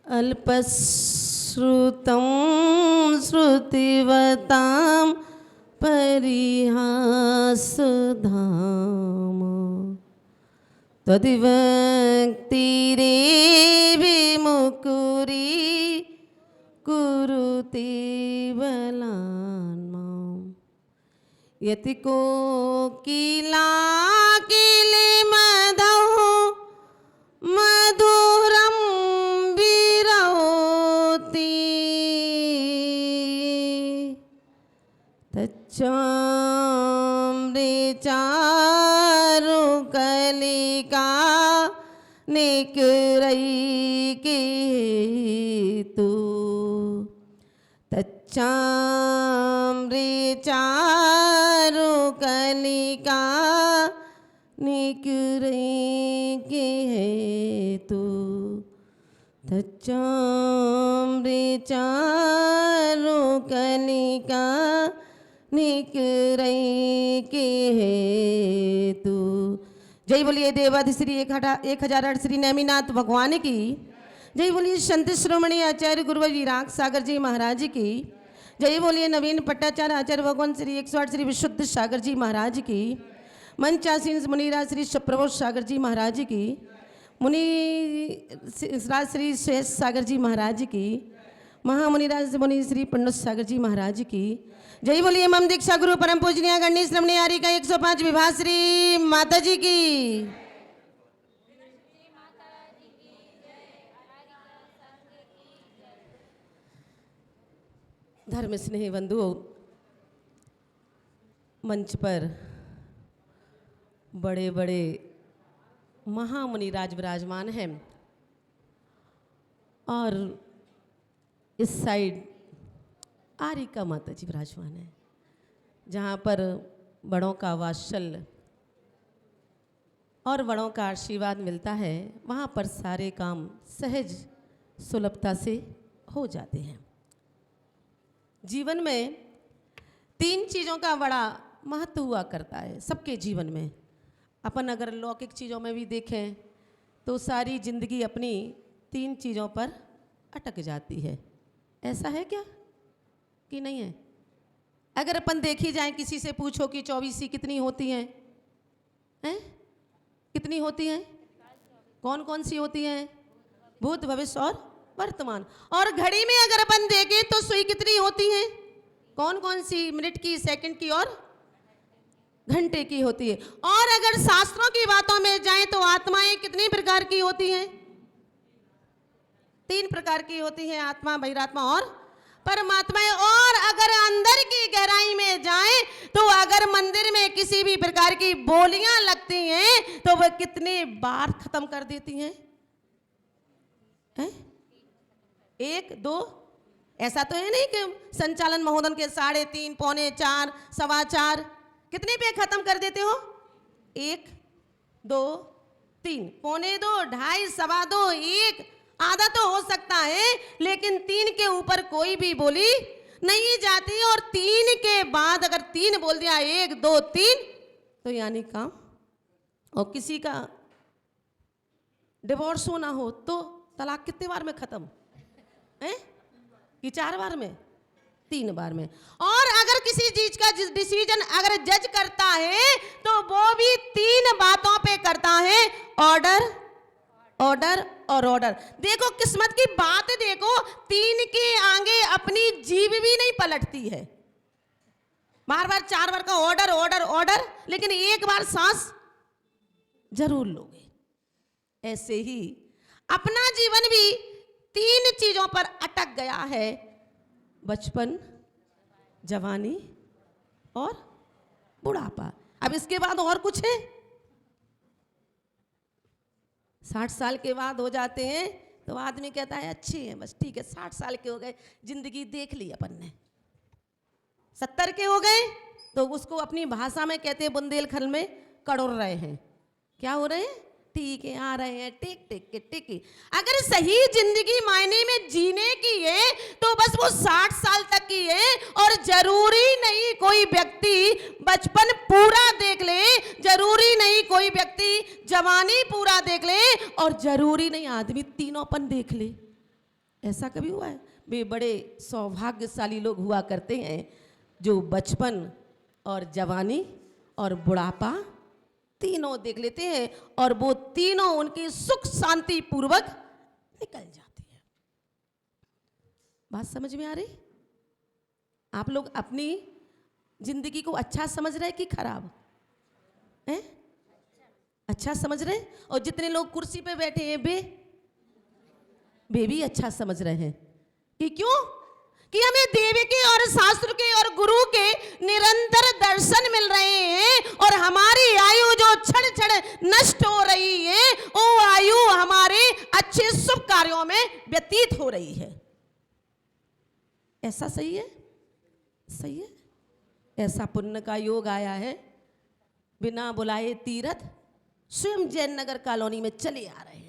अल्पश्रुतं श्रुतिवतां परिहासधाम तद्भक्तिरेविमुकुरी कुरुते बलान्मां यति कोकिलाकिलिमधौ मधुरं विरौति तच्चामृचारुकलिका निकरैके हेतु तच्चामृचारुकलिका निकरैके हेतु तच्चामृचारुकलिका निकरैके हेतु। जय बोलिए देवाधिश्री 1008 श्री नेमिनाथ भगवान की। जय बोलिए संत श्रोमणी आचार्य गुरुवर विराग सागर जी महाराज की। जय बोलिए नवीन पट्टाचार्य आचार्य भगवान श्री 108 श्री विशुद्ध सागर जी महाराज की। मंचासीन मुनिराज श्री प्रभु सागर जी महाराज की। मुनि राज श्री शेष सागर जी महाराज की। महामुनिराज मुनि श्री पंडित सागर जी महाराज की। जय बोलिए मम दीक्षा गुरु परम पूजनीय गणेश रमणी आर्य का 105 विभा श्री माता जी की। धर्म स्नेही बंधुओं, मंच पर बड़े बड़े महामुनि राज विराजमान हैं और इस साइड आरिका माता जी विराजमान है, जहाँ पर बड़ों का वात्सल्य और बड़ों का आशीर्वाद मिलता है। वहाँ पर सारे काम सहज सुलभता से हो जाते हैं। जीवन में 3 चीज़ों का बड़ा महत्व हुआ करता है सबके जीवन में। अपन अगर लौकिक चीज़ों में भी देखें तो सारी जिंदगी अपनी 3 चीज़ों पर अटक जाती है। ऐसा है क्या कि नहीं है? अगर अपन देखी जाए, किसी से पूछो कि 24 कितनी होती हैं? कितनी होती हैं? कौन कौन सी होती हैं? भूत, भविष्य और वर्तमान। और घड़ी में अगर अपन देखें तो सुई कितनी होती हैं? कौन कौन सी? मिनट की, सेकंड की और घंटे की होती है। और अगर शास्त्रों की बातों में जाएं तो आत्माएं कितनी प्रकार की होती हैं? 3 प्रकार की होती हैं, आत्मा, बहिरात्मा और परमात्मा। और अगर अंदर की गहराई में जाएं तो अगर मंदिर में किसी भी प्रकार की बोलियां लगती हैं तो वह कितने बार खत्म कर देती हैं? 1, 2। ऐसा तो है नहीं कि संचालन महोदय के 3:30, 3:45, 4:15 कितने पे खत्म कर देते हो? 1, 2, 3, 2:45, 2:30, 2:15, 1 आधा तो हो सकता है, लेकिन 3 के ऊपर कोई भी बोली नहीं जाती। और 3 के बाद अगर 3 बोल दिया, 1, 2, 3, तो यानी काम। और किसी का डिवोर्स होना हो तो तलाक कितने बार में खत्म है? कि 4 बार में? 3 बार में। और अगर किसी चीज का डिसीजन अगर जज करता है तो वो भी 3 बातों पे करता है, ऑर्डर, ऑर्डर और ऑर्डर। देखो किस्मत की बात, देखो 3 के आगे अपनी जीभ भी नहीं पलटती है। बार बार 4 बार का ऑर्डर, ऑर्डर, ऑर्डर, लेकिन 1 बार सांस जरूर लोगे। ऐसे ही अपना जीवन भी 3 चीजों पर अटक गया है, बचपन, जवानी और बुढ़ापा। अब इसके बाद और कुछ है? 60 साल के बाद हो जाते हैं तो आदमी कहता है अच्छी है, बस ठीक है, 60 साल के हो गए, जिंदगी देख ली अपन ने। 70 के हो गए तो उसको अपनी भाषा में कहते हैं बुंदेलखंड में कड़ोर रहे हैं। क्या हो रहे हैं? ठीक है, आ रहे हैं, टिक टिक के टिक। अगर सही जिंदगी मायने में जीने की है तो बस वो 60 साल तक की है। और जरूरी नहीं कोई व्यक्ति बचपन पूरा देख ले, जरूरी नहीं कोई व्यक्ति जवानी पूरा देख ले, और जरूरी नहीं आदमी तीनोंपन देख ले। ऐसा कभी हुआ है? वे बड़े सौभाग्यशाली लोग हुआ करते हैं जो बचपन और जवानी और बुढ़ापा तीनों देख लेते हैं और वो तीनों उनकी सुख शांति पूर्वक निकल जाती है। बात समझ में आ रही? आप लोग अपनी जिंदगी को अच्छा समझ रहे कि खराब है? अच्छा समझ रहे? और जितने लोग कुर्सी पे बैठे हैं वे भी अच्छा समझ रहे हैं कि क्यों? कि हमें देव के और शास्त्र के और गुरु के निरंतर दर्शन मिल रहे हैं और हमारी आयु जो क्षण क्षण नष्ट हो रही है वो आयु हमारे अच्छे शुभ कार्यों में व्यतीत हो रही है। ऐसा सही है? सही है। ऐसा पुण्य का योग आया है, बिना बुलाए तीर्थ स्वयं जैन नगर कॉलोनी में चले आ रहे हैं।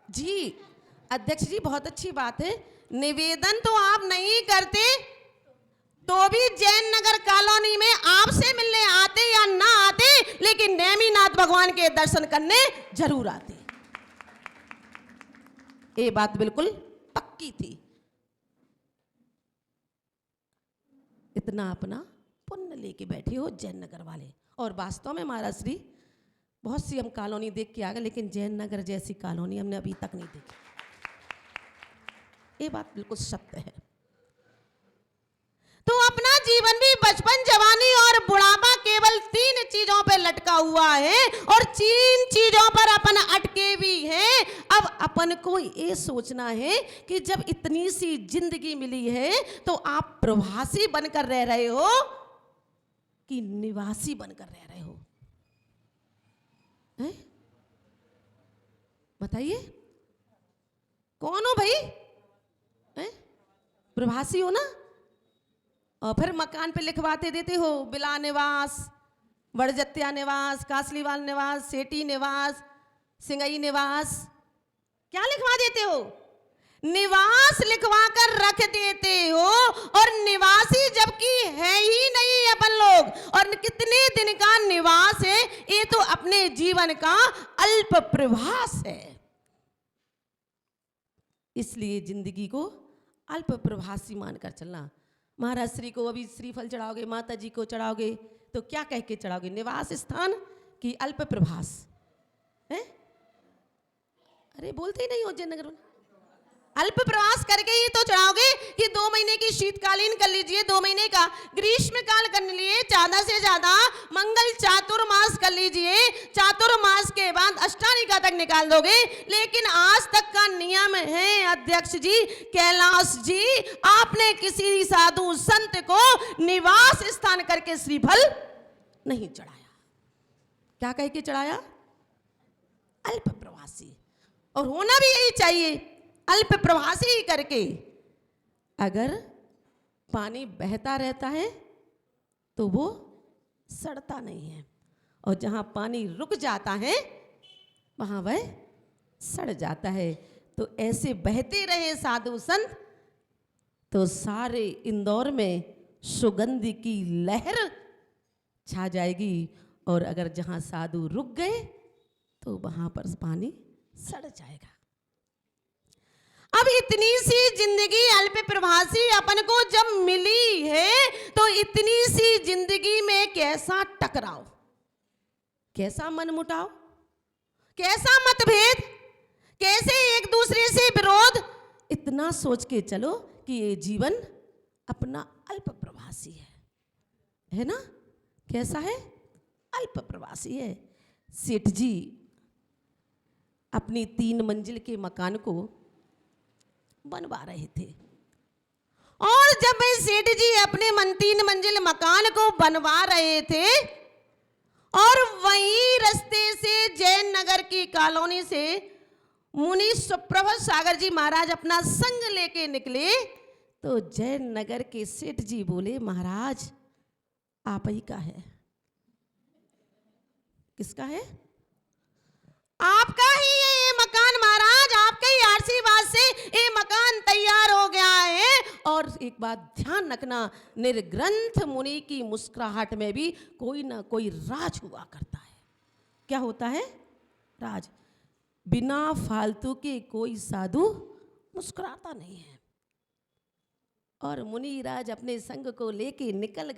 जी अध्यक्ष जी, बहुत अच्छी बात है। निवेदन तो आप नहीं करते तो भी जैन नगर कॉलोनी में आपसे मिलने आते या ना आते, लेकिन नेमिनाथ भगवान के दर्शन करने जरूर आते। ये बात बिल्कुल पक्की थी। इतना अपना पुण्य लेके बैठे हो जैन नगर वाले। और वास्तव में महाराज श्री बहुत सी हम कॉलोनी देख के आ गए, लेकिन जैन नगर जैसी कॉलोनी हमने अभी तक नहीं देखी। ये बात बिल्कुल सत्य है। तो अपना जीवन भी बचपन, जवानी और बुढ़ापा केवल 3 चीजों पे लटका हुआ है और 3 चीजों पर अपन अटके भी हैं। अब अपन को ये सोचना है कि जब इतनी सी जिंदगी मिली है तो आप प्रवासी बनकर रह रहे हो कि निवासी बनकर रह रहे हो? बताइए, कौन हो भाई? प्रवासी हो ना? और फिर मकान पे लिखवाते देते हो बिला निवास, बड़जत्या निवास, कासलीवाल निवास, सेठी निवास, सिंगई निवास। क्या लिखवा देते हो? निवास लिखवा कर रख देते हो और निवासी जबकि है ही नहीं अपन लोग। और कितने दिन का निवास है? ये तो अपने जीवन का अल्प प्रवास है। इसलिए जिंदगी को अल्प प्रवासी मानकर चलना। महाराज श्री को अभी श्रीफल चढ़ाओगे, माता जी को चढ़ाओगे तो क्या कह के चढ़ाओगे? निवास स्थान कि अल्प प्रवास है? अरे बोलते ही नहीं हो जयनगर में। अल्प प्रवास करके ही तो चढ़ाओगे कि 2 महीने की शीतकालीन कर लीजिए, 2 महीने का ग्रीष्म काल कर लिए, ज्यादा से ज्यादा मंगल चातुर्मास कर लीजिए, चातुर्मास के बाद अष्टानिका तक निकाल दोगे। लेकिन आज तक का नियम है अध्यक्ष जी, कैलाश जी, आपने किसी साधु संत को निवास स्थान करके श्रीफल नहीं चढ़ाया। क्या कह के चढ़ाया? अल्प प्रवासी। और होना भी यही चाहिए, अल्प प्रवासी ही करके। अगर पानी बहता रहता है तो वो सड़ता नहीं है, और जहां पानी रुक जाता है वहां वह सड़ जाता है। तो ऐसे बहते रहे साधु संत तो सारे इंदौर में सुगंध की लहर छा जाएगी। और अगर जहां साधु रुक गए तो वहां पर पानी सड़ जाएगा। अब इतनी सी जिंदगी अल्प प्रवासी अपन को जब मिली है तो इतनी सी जिंदगी में कैसा टकराव, कैसा मनमुटाव, कैसा मतभेद, कैसे एक दूसरे से विरोध, इतना सोच के चलो कि ये जीवन अपना अल्प प्रवासी है ना? कैसा है? अल्प प्रवासी है। सेठ जी अपनी 3 मंजिल के मकान को बनवा रहे थे, और जब सेठ जी अपने 3 मंजिल मकान को बनवा रहे थे और वहीं रास्ते से जैन नगर की कॉलोनी से मुनि सुप्रभात सागर जी महाराज अपना संग लेके निकले तो जैन नगर के सेठ जी बोले, महाराज आप ही का है। किसका है? आपका ही है ये मकान महाराज, आपके ही आशीर्वाद से ये मकान तैयार हो गया है। और एक बात ध्यान रखना, निर्ग्रंथ मुनि की मुस्कुराहट में भी कोई ना कोई राज हुआ करता है। क्या होता है? महाराज बिना फालतू के कोई साधु मुस्कुराता नहीं है। और मुनिराज अपने संग को लेके निकल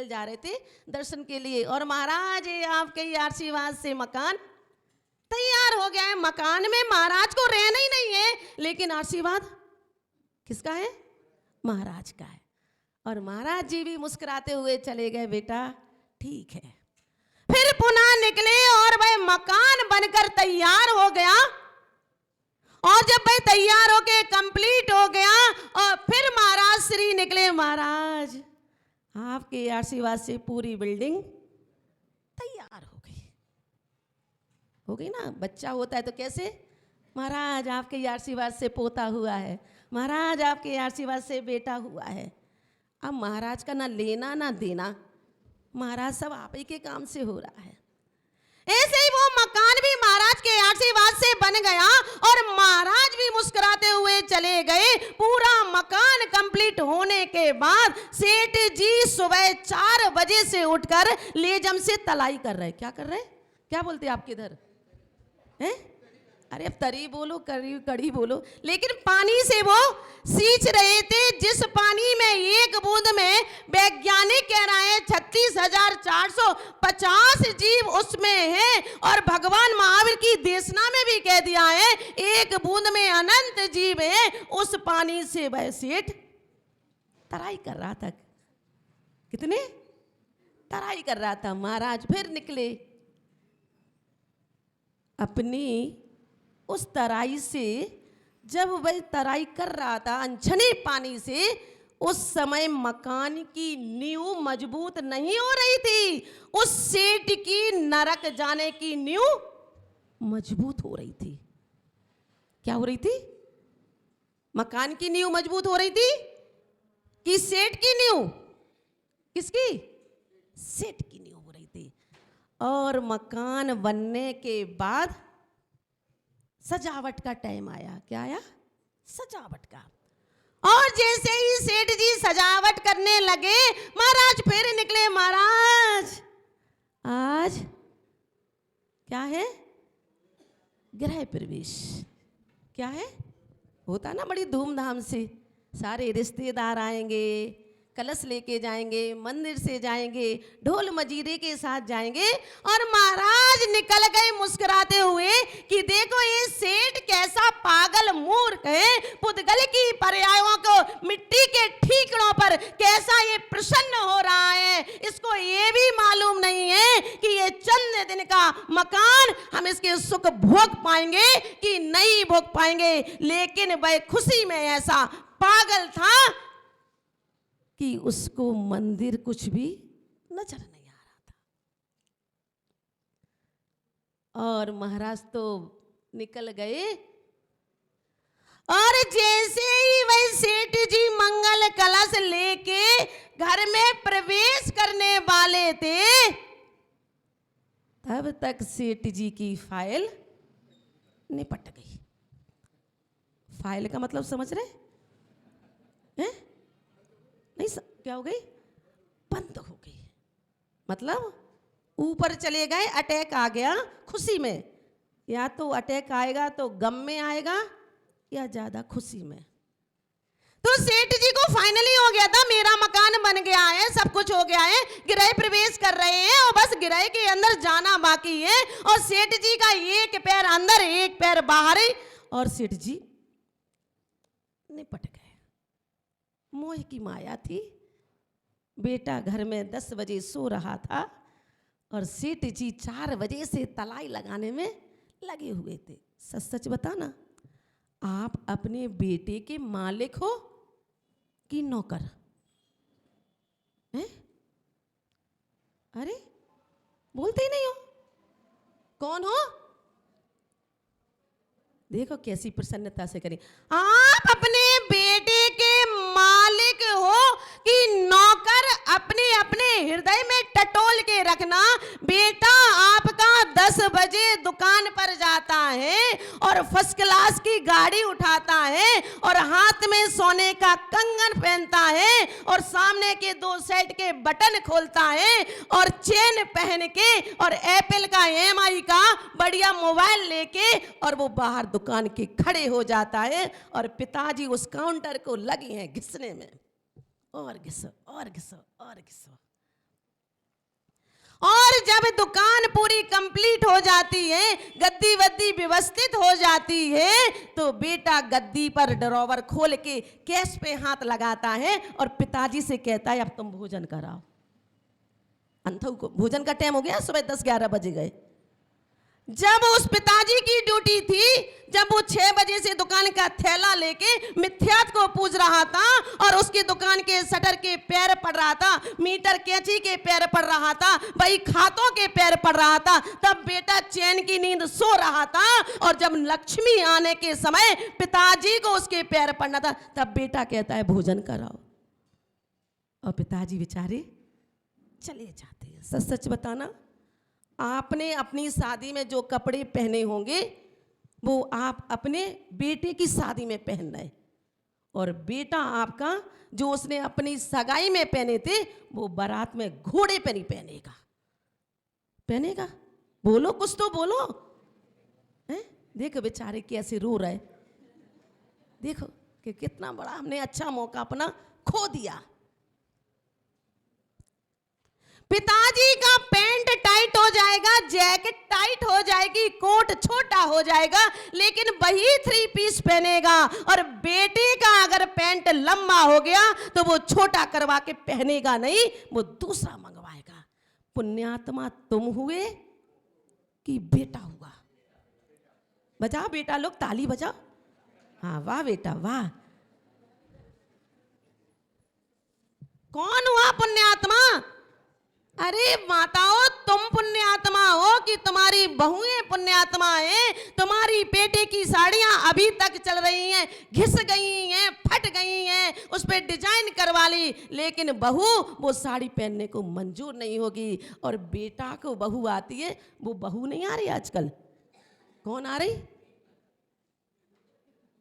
जा रहे थे दर्शन के लिए। और महाराज आपके आशीर्वाद से मकान तैयार हो गया है। मकान में महाराज को रहना ही नहीं है, लेकिन आशीर्वाद किसका है? महाराज का है। और महाराज जी भी मुस्कुराते हुए चले गए, बेटा ठीक है। फिर पुनः निकले और वह मकान बनकर तैयार हो गया। और जब वह तैयार होके कंप्लीट हो गया और फिर महाराज श्री निकले, महाराज आपके आशीर्वाद से पूरी बिल्डिंग तैयार हो गई ना। बच्चा होता है तो कैसे, महाराज आपके आशीर्वाद से पोता हुआ है, महाराज आपके आशीर्वाद से बेटा हुआ है। अब महाराज का ना लेना ना देना, महाराज सब आप ही के काम से हो रहा है। ऐसे ही वो मकान भी महाराज के आशीर्वाद से बन गया और महाराज भी मुस्कुराते हुए चले गए। पूरा मकान कंप्लीट होने के बाद सेठ जी सुबह 4 बजे से उठकर लेजम से तलाई कर रहे। क्या कर रहे? क्या बोलते हैं आपके इधर हैं? अरे अब तरी बोलो, कड़ी बोलो, लेकिन पानी से वो सींच रहे थे, जिस पानी में एक बूंद में वैज्ञानिक कह रहे हैं 36,450 जीव उसमें हैं। और भगवान महावीर की देशना में भी कह दिया है एक बूंद में अनंत जीव हैं। उस पानी से वह सेठ तराई कर रहा था। कितने? तराई कर रहा था। महाराज फिर निकले अपनी उस तराई से। जब वह तराई कर रहा था अनछने पानी से, उस समय मकान की नींव मजबूत नहीं हो रही थी। उस सेठ की नरक जाने की नींव मजबूत हो रही थी। क्या हो रही थी? मकान की नींव मजबूत हो रही थी कि सेठ की नींव? किसकी? सेठ की नींव हो रही थी। और मकान बनने के बाद सजावट का टाइम आया। क्या आया? सजावट का। और जैसे ही सेठ जी सजावट करने लगे, महाराज फिर निकले। महाराज आज क्या है? गृह प्रवेश। क्या है? होता ना बड़ी धूमधाम से, सारे रिश्तेदार आएंगे, कलश लेके जाएंगे, मंदिर से जाएंगे, ढोल मजीरे के साथ जाएंगे। और महाराज निकल गए मुस्कुराते हुए कि देखो ये सेठ कैसा पागल मूर्ख है, पुद्गल की पर्यायों को मिट्टी के ठीकरों पर कैसा ये प्रसन्न हो रहा है। इसको ये भी मालूम नहीं है कि ये चंद दिन का मकान हम इसके सुख भोग पाएंगे कि नहीं भोग पाएंगे। लेकिन वह खुशी में ऐसा पागल था कि उसको मंदिर कुछ भी नजर नहीं आ रहा था। और महाराज तो निकल गए। और जैसे ही वह सेठ जी मंगल कलश लेके घर में प्रवेश करने वाले थे, तब तक सेठ जी की फाइल निपट गई। फाइल का मतलब समझ रहे हैं? नहीं क्या हो गई? बंद हो गई। मतलब ऊपर चले गए, अटैक आ गया खुशी में। या तो अटैक आएगा तो गम में आएगा या ज्यादा खुशी में। तो सेठ जी को फाइनली हो गया था, मेरा मकान बन गया है, सब कुछ हो गया है, गृह प्रवेश कर रहे हैं और बस गृह के अंदर जाना बाकी है। और सेठ जी का एक पैर अंदर एक पैर बाहर है। और सेठ जी निपट गए। मोह की माया थी। बेटा घर में 10 बजे सो रहा था और सेठ जी 4 बजे से तलाई लगाने में लगे हुए थे। सच सच बताना, आप अपने बेटे के मालिक हो कि नौकर हैं? अरे बोलते ही नहीं हो। कौन हो? देखो कैसी प्रसन्नता से करें। आप अपने बेटे के मालिक हो कि नौकर, अपने अपने हृदय में टटोल के रखना। बेटा आपका 10 10 बजे दुकान पर जाता है और फर्स्ट क्लास की गाड़ी उठाता है और हाथ में सोने का कंगन पहनता है और सामने के 2 सेट के बटन खोलता है और चेन पहन के और एप्पल का EMI का बढ़िया मोबाइल लेके और वो बाहर दुकान के खड़े हो जाता है और पिताजी उस काउंटर को लगी हैं घिसने में, और घिसो और घिसो और घिसो। और जब दुकान पूरी कंप्लीट हो जाती है, गद्दी वद्दी व्यवस्थित हो जाती है, तो बेटा गद्दी पर ड्रॉवर खोल के कैश पे हाथ लगाता है और पिताजी से कहता है अब तुम भोजन कराओ। अंथऊ को भोजन का टाइम हो गया, सुबह 10-11 बजे गए। जब उस पिताजी की ड्यूटी थी, जब वो 6 बजे से दुकान का थैला लेके मिथ्यात को पूज रहा था और उसकी दुकान के शटर के पैर पड़ रहा था, मीटर कैंची के पैर पड़ रहा था, भाई खातों के पैर पड़ रहा था, तब बेटा चैन की नींद सो रहा था। और जब लक्ष्मी आने के समय पिताजी को उसके पैर पड़ना था, तब बेटा कहता है भोजन कराओ। और पिताजी बेचारे चले जाते हैं। सच सच बताना, आपने अपनी शादी में जो कपड़े पहने होंगे वो आप अपने बेटे की शादी में पहन रहे, और बेटा आपका जो उसने अपनी सगाई में पहने थे वो बारात में घोड़े पे नहीं पहनेगा। पहनेगा? बोलो, कुछ तो बोलो। हैं? देखो बेचारे कैसे रो रहे, देखो कि कितना बड़ा हमने अच्छा मौका अपना खो दिया। पिताजी का पैंट टाइट हो जाएगा, जैकेट टाइट हो जाएगी, कोट छोटा हो जाएगा, लेकिन वही 3 पीस पहनेगा। और बेटे का अगर पैंट लंबा हो गया तो वो छोटा करवा के पहनेगा नहीं, वो दूसरा मंगवाएगा। पुण्यात्मा तुम हुए कि बेटा हुआ? बजाओ बेटा लोग, ताली बजाओ। हाँ, वाह बेटा वाह। कौन हुआ पुण्यात्मा? अरे माताओं, तुम पुण्यात्मा हो कि तुम्हारी बहुएं पुण्यात्मा हैं। तुम्हारी पेटे की साड़ियां अभी तक चल रही हैं, घिस गई हैं, फट गई हैं, उस पर डिजाइन करवा ली, लेकिन बहू वो साड़ी पहनने को मंजूर नहीं होगी। और बेटा को बहू आती है, वो बहू नहीं आ रही आजकल। कौन आ रही?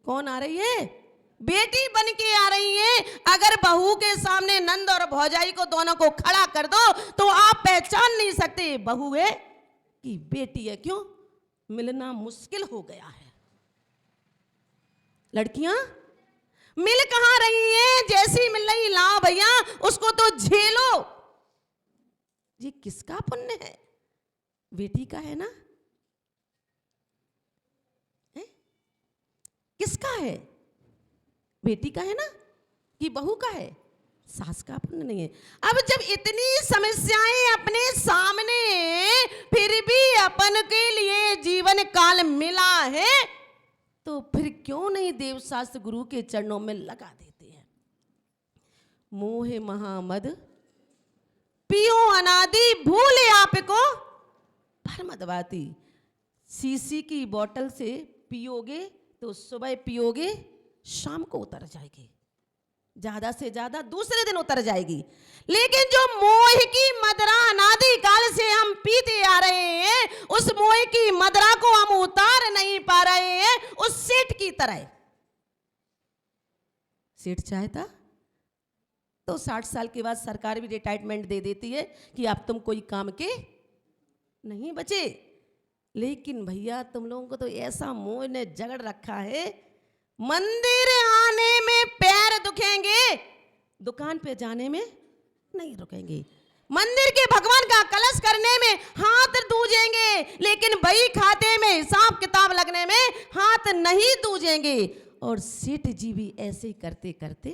कौन आ रही है? बेटी बन के आ रही है। अगर बहू के सामने नंद और भौजाई को दोनों को खड़ा कर दो तो आप पहचान नहीं सकते बहू है कि बेटी है। क्यों? मिलना मुश्किल हो गया है। लड़कियां मिल कहां रही हैं? जैसी मिल रही लाओ भैया उसको तो झेलो। ये किसका पुण्य है? बेटी का है ना? है? किसका है? बेटी का है ना कि बहू का है? सास का पुण्य नहीं है। अब जब इतनी समस्याएं अपने सामने फिर भी अपन के लिए जीवन काल मिला है तो फिर क्यों नहीं देवशास्त्र गुरु के चरणों में लगा देते हैं। मोह महामद पियो अनादि भूले आपको परमदवाती। सीसी की बोतल से पियोगे तो सुबह पियोगे, शाम को उतर जाएगी, ज्यादा से ज्यादा दूसरे दिन उतर जाएगी। लेकिन जो मोह की मदरा अनादि काल से हम पीते आ रहे हैं, उस मोह की मदरा को हम उतार नहीं पा रहे हैं। उस सेठ की तरह, सेठ चाहता तो 60 साल के बाद सरकार भी रिटायरमेंट दे देती है कि अब तुम कोई काम के नहीं बचे। लेकिन भैया तुम लोगों को तो ऐसा मोह ने जगड़ रखा है, मंदिर आने में पैर दुखेंगे, दुकान पे जाने में नहीं रुकेंगे। मंदिर के भगवान का कलश करने में हाथ दूजेंगे, लेकिन बही खाते में हिसाब किताब लगने में हाथ नहीं दूजेंगे। और सेठ जी भी ऐसे ही करते करते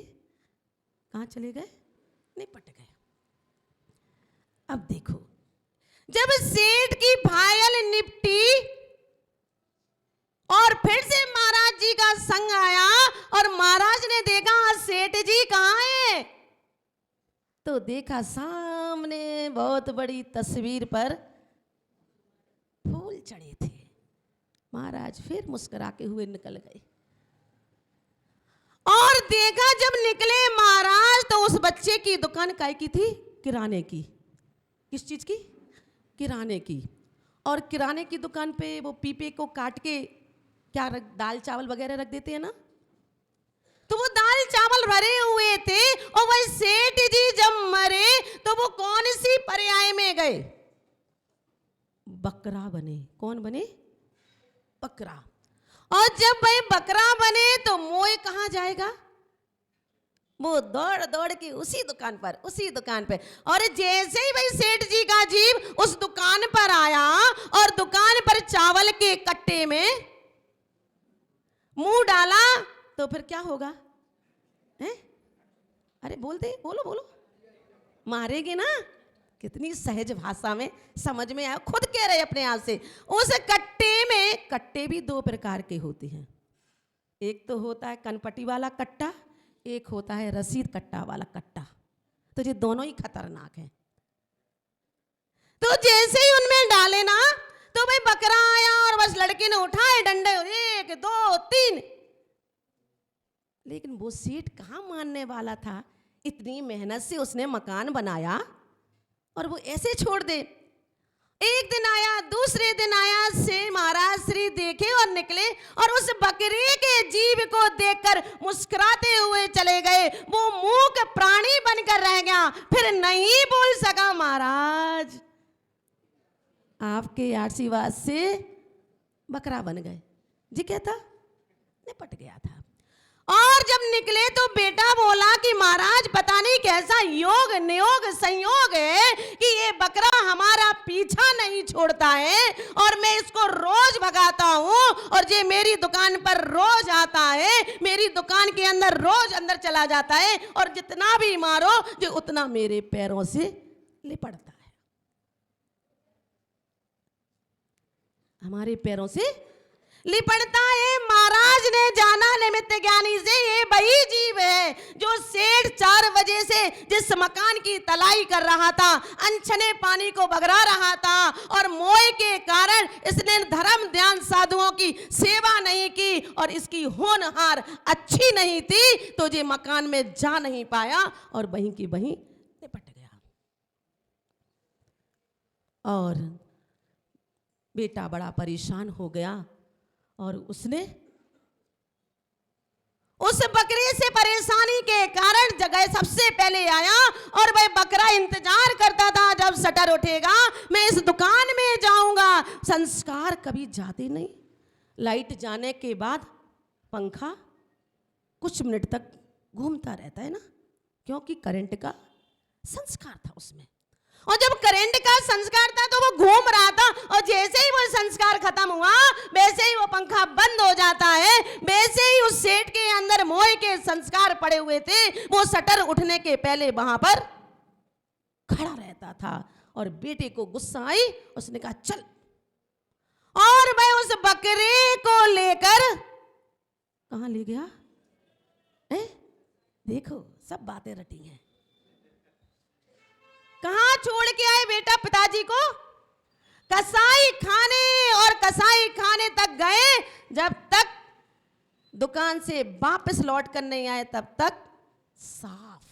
कहां चले गए? निपट गए। अब देखो, जब सेठ की फाइल निपटी और फिर से महाराज जी का संग आया और महाराज ने देखा सेठ जी कहाँ हैं, तो देखा सामने बहुत बड़ी तस्वीर पर फूल चढ़े थे। महाराज फिर मुस्कुरा के हुए निकल गए और देखा जब निकले महाराज तो उस बच्चे की दुकान काय की थी? किराने की। किस चीज की? किराने की। और किराने की दुकान पे वो पीपे को काट के क्या दाल चावल वगैरह रख देते हैं ना, तो वो दाल चावल भरे हुए थे और वह सेठ जी जब मरे तो वो कौन सी पर्याय में गए? बकरा बने। कौन बने? बकरा। और जब भाई बकरा बने तो मोए कहां जाएगा? वो दौड़ दौड़ के उसी दुकान पे। और जैसे ही भाई सेठ जी का जीव उस दुकान पर आया और दुकान पर चावल के कट्टे में मुंह डाला तो फिर क्या होगा? हैं? अरे बोलो मारेगे ना। कितनी सहज भाषा में समझ में आया, खुद कह रहे अपने आप से। उस कट्टे में, कट्टे भी दो प्रकार के होते हैं, एक तो होता है कनपटी वाला कट्टा, एक होता है रसीद कट्टा वाला कट्टा। तो ये दोनों ही खतरनाक हैं। तो जैसे ही उनमें डाले ना तो भाई बकरा आया और बस लड़के ने उठाए डंडे, 1 2 3। लेकिन वो सेठ कहां मानने वाला था? इतनी मेहनत से उसने मकान बनाया और वो ऐसे छोड़ दे। एक दिन आया, दूसरे दिन आया, से महाराज श्री देखे और निकले और उस बकरे के जीव को देखकर मुस्कुराते हुए चले गए। वो मूक प्राणी बनकर रह गया, फिर नहीं बोल सका। महाराज आपके आशीर्वाद से बकरा बन गए। जी क्या था? निपट गया था। और जब निकले तो बेटा बोला कि महाराज पता नहीं कैसा योग नियोग संयोग है कि ये बकरा हमारा पीछा नहीं छोड़ता है और मैं इसको रोज भगाता हूँ और ये मेरी दुकान पर रोज आता है, मेरी दुकान के अंदर रोज अंदर चला जाता है और जितना भी मारो जो उतना मेरे पैरों से लिपटता है, हमारे पैरों से लिपटता है। महाराज ने जाना निमित्त ज्ञानी से ये वही जीव है जो सेठ 4 बजे से जिस मकान की तलाई कर रहा था, अनछने पानी को बगरा रहा था और मोह के कारण इसने धर्म ध्यान साधुओं की सेवा नहीं की और इसकी होनहार अच्छी नहीं थी, तो ये मकान में जा नहीं पाया और वहीं की वहीं निपट गया। और बेटा बड़ा परेशान हो गया और उसने उस बकरे से परेशानी के कारण जगह सबसे पहले आया और वह बकरा इंतजार करता था जब शटर उठेगा मैं इस दुकान में जाऊंगा। संस्कार कभी जाते नहीं। लाइट जाने के बाद पंखा कुछ मिनट तक घूमता रहता है ना, क्योंकि करंट का संस्कार था उसमें। और जब करंट का संस्कार था तो वो घूम रहा था और जैसे ही वो संस्कार खत्म हुआ वैसे ही वो पंखा बंद हो जाता है। वैसे ही उस सेठ के अंदर मोह के संस्कार पड़े हुए थे, वो शटर उठने के पहले वहां पर खड़ा रहता था। और बेटे को गुस्सा आई, उसने कहा चल, और मैं उस बकरे को लेकर कहां ले गया? देखो सब बातें रटी हैं। कहां छोड़ के आए बेटा पिताजी को? कसाई खाने। और कसाई खाने तक गए, जब तक दुकान से वापस लौट कर नहीं आए तब तक साफ।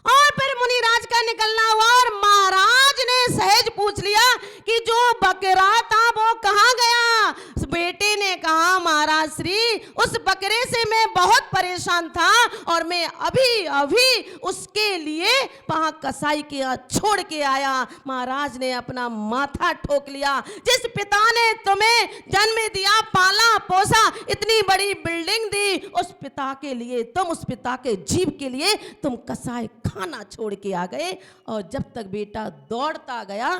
और फिर मुनिराज का निकलना हुआ और महाराज ने सहज पूछ लिया कि जो बकरा था वो कहां गया? बेटे ने कहा महाराज श्री उस बकरे से मैं बहुत परेशान था और मैं अभी अभी उसके लिए वहां कसाई के यहाँ छोड़ के आया। महाराज ने अपना माथा ठोक लिया। जिस पिता ने तुम्हें जन्म दिया, पाला पोसा, इतनी बड़ी बिल्डिंग दी, उस पिता के लिए तुम, उस पिता के जीव के लिए तुम कसाई खाना छोड़ के आ गए। और जब तक बेटा दौड़ता गया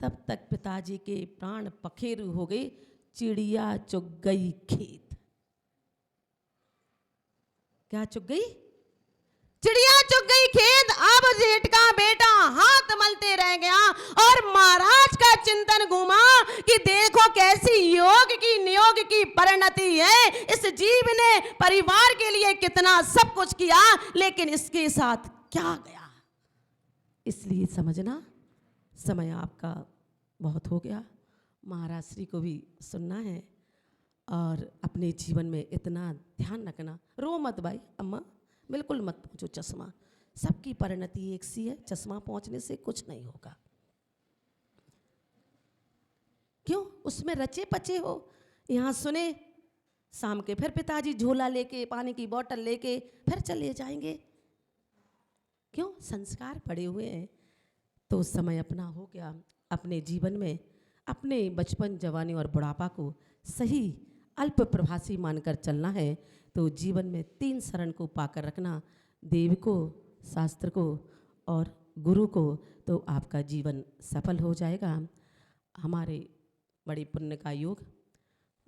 तब तक पिताजी के प्राण पखेरु हो गए। चिड़िया चुग गई खेत। क्या चुग गई? चिड़िया चुग गई खेत। अब जेठ का बेटा हाथ मलते रह गया और महाराज का चिंतन घूमा कि देखो कैसी योग की नियोग की परिणति है। इस जीव ने परिवार के लिए कितना सब कुछ किया, लेकिन इसके साथ क्या गया। इसलिए समझना, समय आपका बहुत हो गया। महाराज श्री को भी सुनना है और अपने जीवन में इतना ध्यान रखना। रो मत भाई, अम्मा बिल्कुल मत पहुँचो चश्मा। सबकी परिणति एक सी है, चश्मा पहुँचने से कुछ नहीं होगा। उसमें रचे पचे हो, यहाँ सुने, शाम के फिर पिताजी झोला लेके, पानी की बोतल लेके फिर चले जाएंगे। क्यों? संस्कार पड़े हुए हैं। तो समय अपना हो गया, अपने जीवन में अपने बचपन, जवानी और बुढ़ापा को सही अल्प प्रभासी मानकर चलना है। तो जीवन में 3 शरण को पाकर रखना, देव को, शास्त्र को और गुरु को, तो आपका जीवन सफल हो जाएगा। हमारे बड़े पुण्य का योग,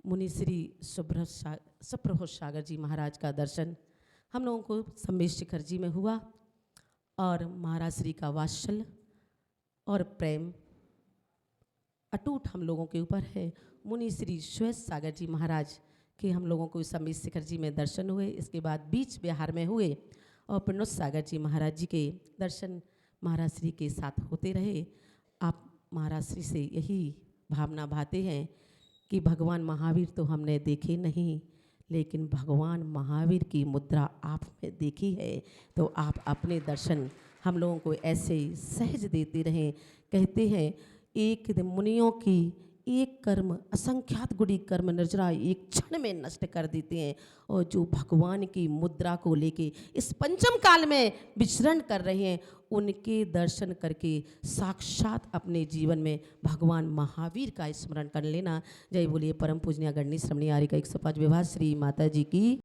मुनि श्री सुप्रभु सागर जी महाराज का दर्शन हम लोगों को सम्मेश शिखर जी में हुआ, और महाराज श्री का वात्सल्य और प्रेम अटूट हम लोगों के ऊपर है। मुनि श्री श्वेत सागर जी महाराज के हम लोगों को सम्मेश शिखर जी में दर्शन हुए, इसके बाद बीच बिहार में हुए, और प्रणोत सागर जी महाराज जी के दर्शन महाराज श्री के साथ होते रहे। आप महाराज श्री से यही भावना भाते हैं कि भगवान महावीर तो हमने देखे नहीं, लेकिन भगवान महावीर की मुद्रा आप में देखी है। तो आप अपने दर्शन हम लोगों को ऐसे ही सहज देते रहें। कहते हैं एक मुनियों की एक कर्म असंख्यात गुणी कर्म निर्जरा एक क्षण में नष्ट कर देते हैं, और जो भगवान की मुद्रा को लेके इस पंचम काल में विचरण कर रहे हैं, उनके दर्शन करके साक्षात अपने जीवन में भगवान महावीर का स्मरण कर लेना। जय बोलिए परम पूजनीय गणेश श्रमणी आर्य का 105 विवाह श्री माता जी की।